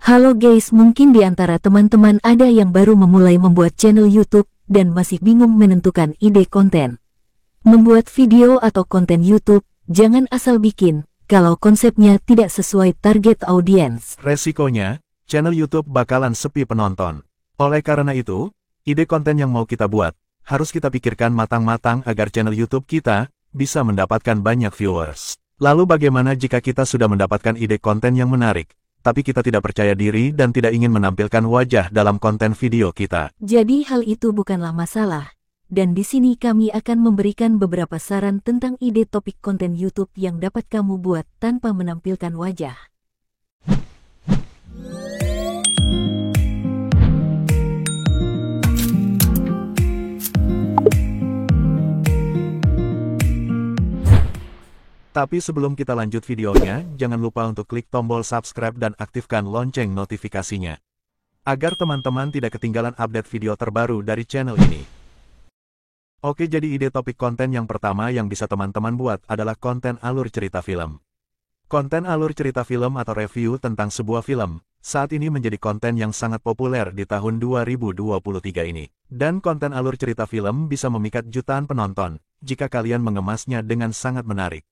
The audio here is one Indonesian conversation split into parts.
Halo guys, mungkin di antara teman-teman ada yang baru memulai membuat channel YouTube dan masih bingung menentukan ide konten. Membuat video atau konten YouTube, jangan asal bikin, kalau konsepnya tidak sesuai target audiens. Resikonya, channel YouTube bakalan sepi penonton. Oleh karena itu, ide konten yang mau kita buat, harus kita pikirkan matang-matang agar channel YouTube kita bisa mendapatkan banyak viewers. Lalu bagaimana jika kita sudah mendapatkan ide konten yang menarik, tapi kita tidak percaya diri dan tidak ingin menampilkan wajah dalam konten video kita? Jadi hal itu bukanlah masalah. Dan di sini kami akan memberikan beberapa saran tentang ide topik konten YouTube yang dapat kamu buat tanpa menampilkan wajah. Tapi sebelum kita lanjut videonya, jangan lupa untuk klik tombol subscribe dan aktifkan lonceng notifikasinya, agar teman-teman tidak ketinggalan update video terbaru dari channel ini. Oke, jadi ide topik konten yang pertama yang bisa teman-teman buat adalah konten alur cerita film. Konten alur cerita film atau review tentang sebuah film, saat ini menjadi konten yang sangat populer di tahun 2023 ini. Dan konten alur cerita film bisa memikat jutaan penonton, jika kalian mengemasnya dengan sangat menarik.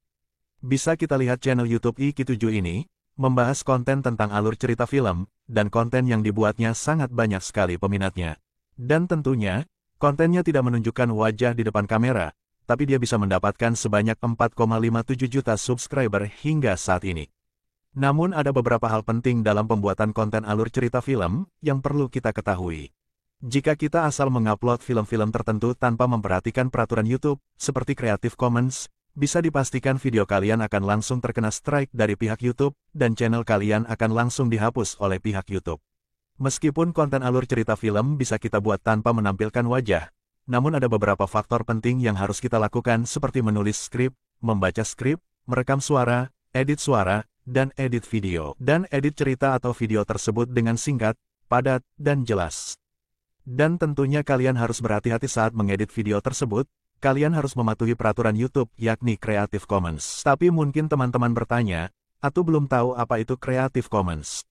Bisa kita lihat channel YouTube IQ7 ini, membahas konten tentang alur cerita film, dan konten yang dibuatnya sangat banyak sekali peminatnya. Dan tentunya, kontennya tidak menunjukkan wajah di depan kamera, tapi dia bisa mendapatkan sebanyak 4,57 juta subscriber hingga saat ini. Namun ada beberapa hal penting dalam pembuatan konten alur cerita film, yang perlu kita ketahui. Jika kita asal mengupload film-film tertentu tanpa memperhatikan peraturan YouTube, seperti Creative Commons, bisa dipastikan video kalian akan langsung terkena strike dari pihak YouTube, dan channel kalian akan langsung dihapus oleh pihak YouTube. Meskipun konten alur cerita film bisa kita buat tanpa menampilkan wajah, namun ada beberapa faktor penting yang harus kita lakukan seperti menulis skrip, membaca skrip, merekam suara, dan edit video. Dan edit cerita atau video tersebut dengan singkat, padat, dan jelas. Dan tentunya kalian harus berhati-hati saat mengedit video tersebut. Kalian harus mematuhi peraturan YouTube, yakni Creative Commons. Tapi mungkin teman-teman bertanya, atau belum tahu apa itu Creative Commons.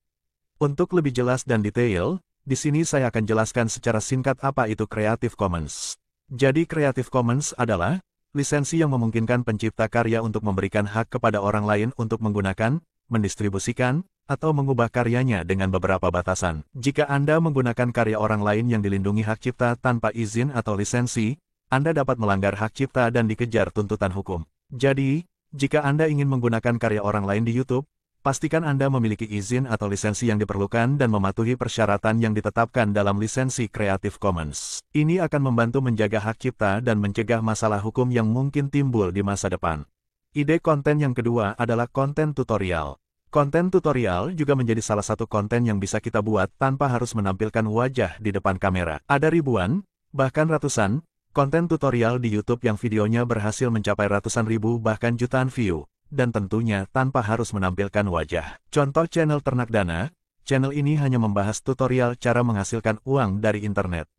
Untuk lebih jelas dan detail, di sini saya akan jelaskan secara singkat apa itu Creative Commons. Jadi Creative Commons adalah lisensi yang memungkinkan pencipta karya untuk memberikan hak kepada orang lain untuk menggunakan, mendistribusikan, atau mengubah karyanya dengan beberapa batasan. Jika Anda menggunakan karya orang lain yang dilindungi hak cipta tanpa izin atau lisensi, Anda dapat melanggar hak cipta dan dikejar tuntutan hukum. Jadi, jika Anda ingin menggunakan karya orang lain di YouTube, pastikan Anda memiliki izin atau lisensi yang diperlukan dan mematuhi persyaratan yang ditetapkan dalam lisensi Creative Commons. Ini akan membantu menjaga hak cipta dan mencegah masalah hukum yang mungkin timbul di masa depan. Ide konten yang kedua adalah konten tutorial. Konten tutorial juga menjadi salah satu konten yang bisa kita buat tanpa harus menampilkan wajah di depan kamera. Ada ribuan, bahkan ratusan, konten tutorial di YouTube yang videonya berhasil mencapai ratusan ribu bahkan jutaan view, dan tentunya tanpa harus menampilkan wajah. Contoh channel Ternak Dana, channel ini hanya membahas tutorial cara menghasilkan uang dari internet.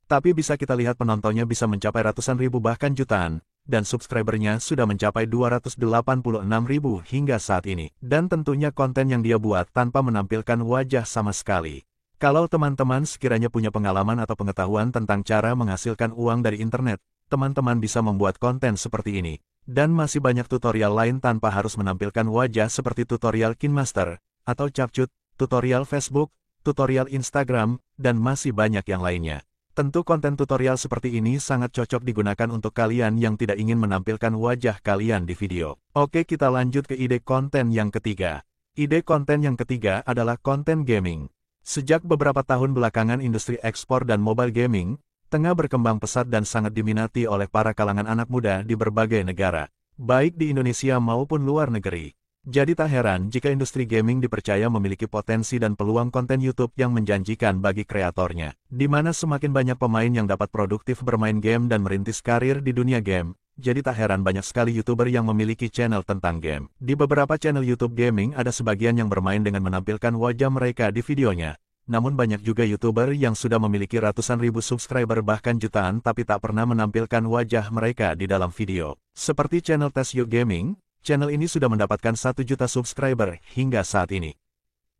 Tapi bisa kita lihat penontonnya bisa mencapai ratusan ribu bahkan jutaan, dan subscribernya sudah mencapai 286 ribu hingga saat ini. Dan tentunya konten yang dia buat tanpa menampilkan wajah sama sekali. Kalau teman-teman sekiranya punya pengalaman atau pengetahuan tentang cara menghasilkan uang dari internet, teman-teman bisa membuat konten seperti ini. Dan masih banyak tutorial lain tanpa harus menampilkan wajah seperti tutorial KineMaster, atau CapCut, tutorial Facebook, tutorial Instagram, dan masih banyak yang lainnya. Tentu konten tutorial seperti ini sangat cocok digunakan untuk kalian yang tidak ingin menampilkan wajah kalian di video. Oke, kita lanjut ke ide konten yang ketiga. Ide konten yang ketiga adalah konten gaming. Sejak beberapa tahun belakangan industri ekspor dan mobile gaming tengah berkembang pesat dan sangat diminati oleh para kalangan anak muda di berbagai negara, baik di Indonesia maupun luar negeri. Jadi tak heran jika industri gaming dipercaya memiliki potensi dan peluang konten YouTube yang menjanjikan bagi kreatornya, di mana semakin banyak pemain yang dapat produktif bermain game dan merintis karir di dunia game. Jadi tak heran banyak sekali YouTuber yang memiliki channel tentang game. Di beberapa channel YouTube gaming ada sebagian yang bermain dengan menampilkan wajah mereka di videonya. Namun banyak juga YouTuber yang sudah memiliki ratusan ribu subscriber bahkan jutaan tapi tak pernah menampilkan wajah mereka di dalam video. Seperti channel TesYu Gaming, channel ini sudah mendapatkan 1 juta subscriber hingga saat ini.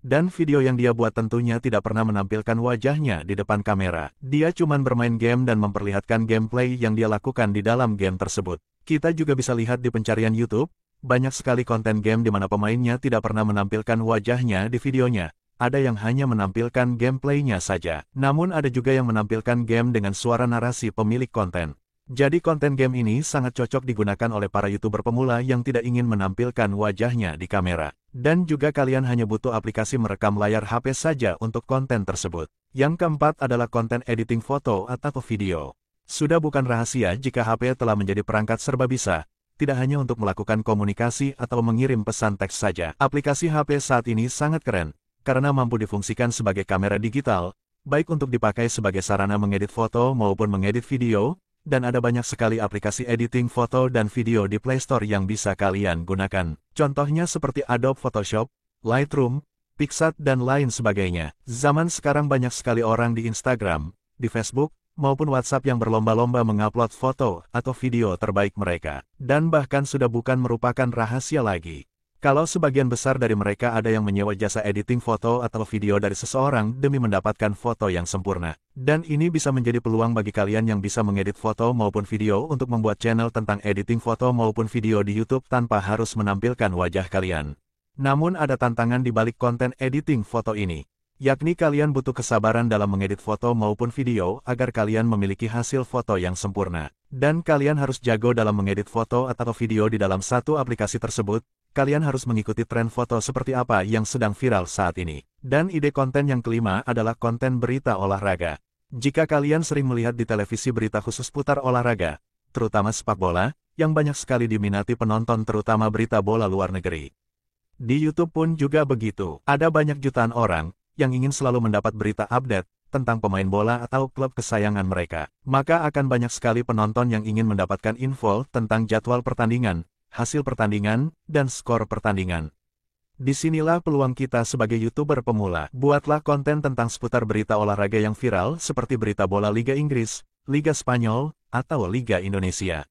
Dan video yang dia buat tentunya tidak pernah menampilkan wajahnya di depan kamera. Dia cuman bermain game dan memperlihatkan gameplay yang dia lakukan di dalam game tersebut. Kita juga bisa lihat di pencarian YouTube, banyak sekali konten game di mana pemainnya tidak pernah menampilkan wajahnya di videonya. Ada yang hanya menampilkan gameplaynya saja. Namun ada juga yang menampilkan game dengan suara narasi pemilik konten. Jadi konten game ini sangat cocok digunakan oleh para YouTuber pemula yang tidak ingin menampilkan wajahnya di kamera. Dan juga kalian hanya butuh aplikasi merekam layar HP saja untuk konten tersebut. Yang keempat adalah konten editing foto atau video. Sudah bukan rahasia jika HP telah menjadi perangkat serba bisa, tidak hanya untuk melakukan komunikasi atau mengirim pesan teks saja. Aplikasi HP saat ini sangat keren, karena mampu difungsikan sebagai kamera digital, baik untuk dipakai sebagai sarana mengedit foto maupun mengedit video, dan ada banyak sekali aplikasi editing foto dan video di Play Store yang bisa kalian gunakan. Contohnya seperti Adobe Photoshop, Lightroom, PicsArt, dan lain sebagainya. Zaman sekarang banyak sekali orang di Instagram, di Facebook, maupun WhatsApp yang berlomba-lomba mengupload foto atau video terbaik mereka. Dan bahkan sudah bukan merupakan rahasia lagi. Kalau sebagian besar dari mereka ada yang menyewa jasa editing foto atau video dari seseorang demi mendapatkan foto yang sempurna. Dan ini bisa menjadi peluang bagi kalian yang bisa mengedit foto maupun video untuk membuat channel tentang editing foto maupun video di YouTube tanpa harus menampilkan wajah kalian. Namun ada tantangan di balik konten editing foto ini, yakni kalian butuh kesabaran dalam mengedit foto maupun video agar kalian memiliki hasil foto yang sempurna. Dan kalian harus jago dalam mengedit foto atau video di dalam satu aplikasi tersebut. Kalian harus mengikuti tren foto seperti apa yang sedang viral saat ini. Dan ide konten yang kelima adalah konten berita olahraga. Jika kalian sering melihat di televisi berita khusus putar olahraga, terutama sepak bola, yang banyak sekali diminati penonton terutama berita bola luar negeri. Di YouTube pun juga begitu. Ada banyak jutaan orang yang ingin selalu mendapat berita update tentang pemain bola atau klub kesayangan mereka. Maka akan banyak sekali penonton yang ingin mendapatkan info tentang jadwal pertandingan, hasil pertandingan, dan skor pertandingan. Disinilah peluang kita sebagai YouTuber pemula. Buatlah konten tentang seputar berita olahraga yang viral seperti berita bola Liga Inggris, Liga Spanyol, atau Liga Indonesia.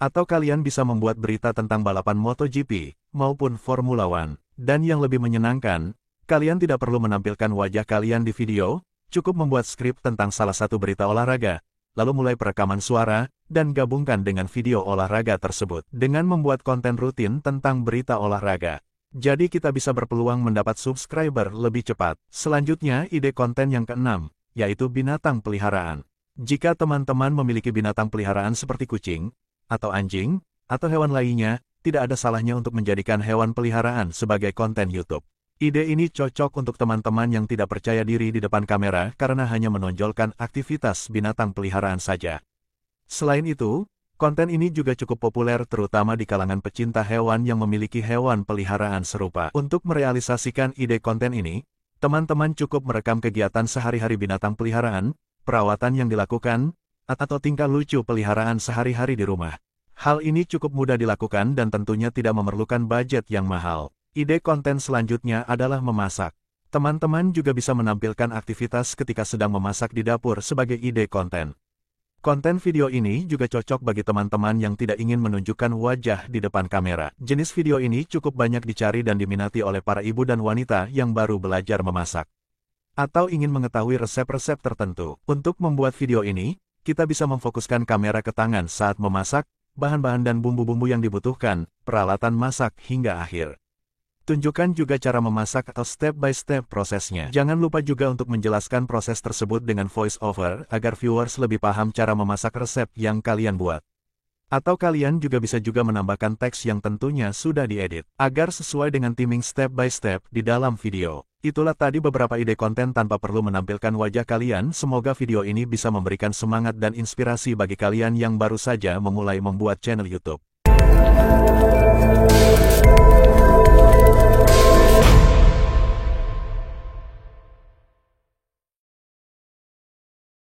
Atau kalian bisa membuat berita tentang balapan MotoGP, maupun Formula One. Dan yang lebih menyenangkan, kalian tidak perlu menampilkan wajah kalian di video, cukup membuat skrip tentang salah satu berita olahraga, lalu mulai perekaman suara, dan gabungkan dengan video olahraga tersebut. Dengan membuat konten rutin tentang berita olahraga, jadi kita bisa berpeluang mendapat subscriber lebih cepat. Selanjutnya ide konten yang keenam, yaitu binatang peliharaan. Jika teman-teman memiliki binatang peliharaan seperti kucing, atau anjing, atau hewan lainnya, tidak ada salahnya untuk menjadikan hewan peliharaan sebagai konten YouTube. Ide ini cocok untuk teman-teman yang tidak percaya diri di depan kamera karena hanya menonjolkan aktivitas binatang peliharaan saja. Selain itu, konten ini juga cukup populer terutama di kalangan pecinta hewan yang memiliki hewan peliharaan serupa. Untuk merealisasikan ide konten ini, teman-teman cukup merekam kegiatan sehari-hari binatang peliharaan, perawatan yang dilakukan, atau tingkah lucu peliharaan sehari-hari di rumah. Hal ini cukup mudah dilakukan dan tentunya tidak memerlukan budget yang mahal. Ide konten selanjutnya adalah memasak. Teman-teman juga bisa menampilkan aktivitas ketika sedang memasak di dapur sebagai ide konten. Konten video ini juga cocok bagi teman-teman yang tidak ingin menunjukkan wajah di depan kamera. Jenis video ini cukup banyak dicari dan diminati oleh para ibu dan wanita yang baru belajar memasak, atau ingin mengetahui resep-resep tertentu. Untuk membuat video ini, kita bisa memfokuskan kamera ke tangan saat memasak, bahan-bahan dan bumbu-bumbu yang dibutuhkan, peralatan masak hingga akhir. Tunjukkan juga cara memasak atau step-by-step prosesnya. Jangan lupa juga untuk menjelaskan proses tersebut dengan voice over agar viewers lebih paham cara memasak resep yang kalian buat. Atau kalian juga bisa menambahkan teks yang tentunya sudah diedit, agar sesuai dengan timing step-by-step di dalam video. Itulah tadi beberapa ide konten tanpa perlu menampilkan wajah kalian. Semoga video ini bisa memberikan semangat dan inspirasi bagi kalian yang baru saja memulai membuat channel YouTube.